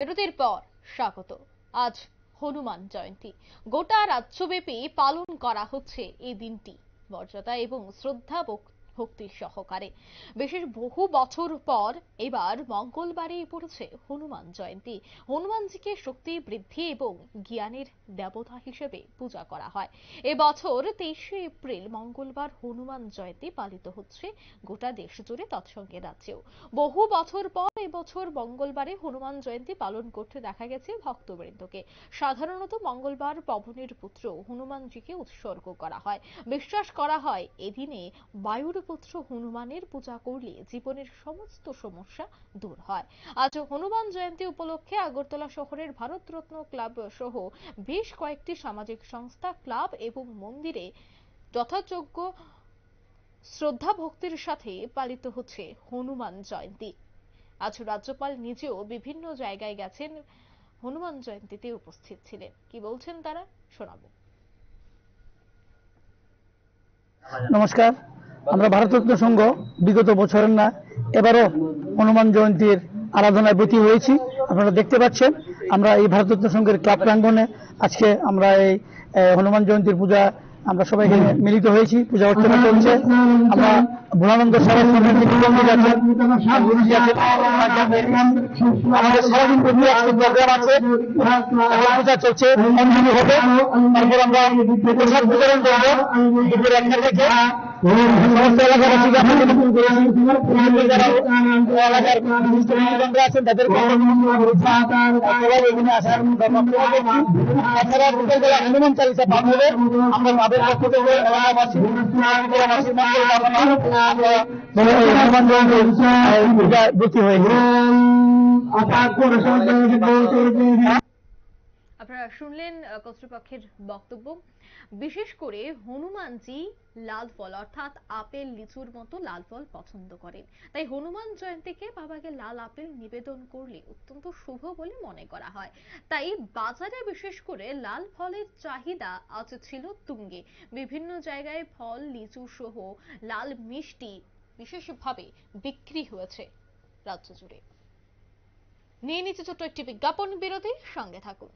বিরতির পর স্বাগত। আজ হনুমান জয়ন্তী। গোটা রাজ্যব্যাপী পালন করা হচ্ছে এই দিনটি মর্যাদা এবং শ্রদ্ধা ভক্তি সহকারে। বিশেষ বহু বছর পর এবার মঙ্গলবারে পড়েছে হনুমান জয়ন্তী। হনুমানজিকে শক্তি বৃদ্ধি এবং জ্ঞানের দেবতা হিসেবে পূজা করা হয়। এবছর 23শে এপ্রিল মঙ্গলবার হনুমান জয়ন্তী পালিত হচ্ছে গোটা দেশ জুড়ে, তৎসঙ্গে রাজ্যেও। বহু বছর পর এবছর মঙ্গলবারে হনুমান জয়ন্তী পালন করতে দেখা গেছে ভক্তবৃন্দকে। সাধারণত মঙ্গলবার পবনের পুত্র হনুমানজিকে উৎসর্গ করা হয়। বিশ্বাস করা হয় এদিনে বায়ুর পুত্র হনুমানের পূজা করলে জীবনের সমস্ত সমস্যা দূর হয়। আজ হনুমান জয়ন্তী উপলক্ষে আগরতলা শহরের ভারতরত্ন ক্লাব সহ বেশ কয়েকটি সামাজিক সংস্থা, ক্লাব এবং মন্দিরে যথাযোগ্য শ্রদ্ধা ভক্তির সাথে পালিত হচ্ছে হনুমান জয়ন্তী। আজ রাজ্যপাল নিজেও বিভিন্ন জায়গায় গেছেন, হনুমান জয়ন্তীতে উপস্থিত ছিলেন। কি বলছেন তারা, শোনাবো। নমস্কার। আমরা ভারতরত্ন সংঘ বিগত বছরের না এবারও হনুমান জয়ন্তীর আরাধনায় ব্রতী হয়েছি। আপনারা দেখতে পাচ্ছেন আমরা এই ভারতরত্ন সংঘের ক্লাব প্রাঙ্গণে আজকে আমরা এই হনুমান জয়ন্তীর পূজা আমরা সবাই মিলিত হয়েছি। পূজা অর্চনা চলছে। আমরা ভোলানন্দ সরস্বতীর আমাদের সারাদিন ব্যাপী আজকে প্রোগ্রাম আছে, পূজা চলছে, অঞ্জলি হবে। তারপর আমরা প্রসাদ বিতরণ করবো দুপুর 1টা থেকে। সমস্ত এলাকাবাসীকে আমরা নিমন্ত্রণ করেছি। যারা এলাকার বন্ধুরা আছেন তাদেরকে সবাই এখানে আসার তাছাড়া বিকেলবেলা হনুমান চালিসা পাঠ হবে। আমরা তাদের পক্ষ থেকে এলাকাবাসী হনুমান পূজা ব্রতী হয়েছে। আপনারা শুনলেন কর্তৃপক্ষের বক্তব্য। বিশেষ করে হনুমানজি লাল ফল অর্থাৎ আপেল, লিচুর মতো লাল ফল পছন্দ করেন। তাই হনুমান জয়ন্তীকে বাবাকে লাল আপেল নিবেদন করলে অত্যন্ত শুভ বলে মনে করা হয়। তাই বাজারে বিশেষ করে লাল ফলের চাহিদা আজ ছিল তুঙ্গে। বিভিন্ন জায়গায় ফল, লিচু সহ লাল মিষ্টি বিশেষভাবে বিক্রি হয়েছে রাজ্য জুড়ে। নিয়ে নিচ্ছে ছোট্ট একটি বিজ্ঞাপন বিরতি, সঙ্গে থাকুন।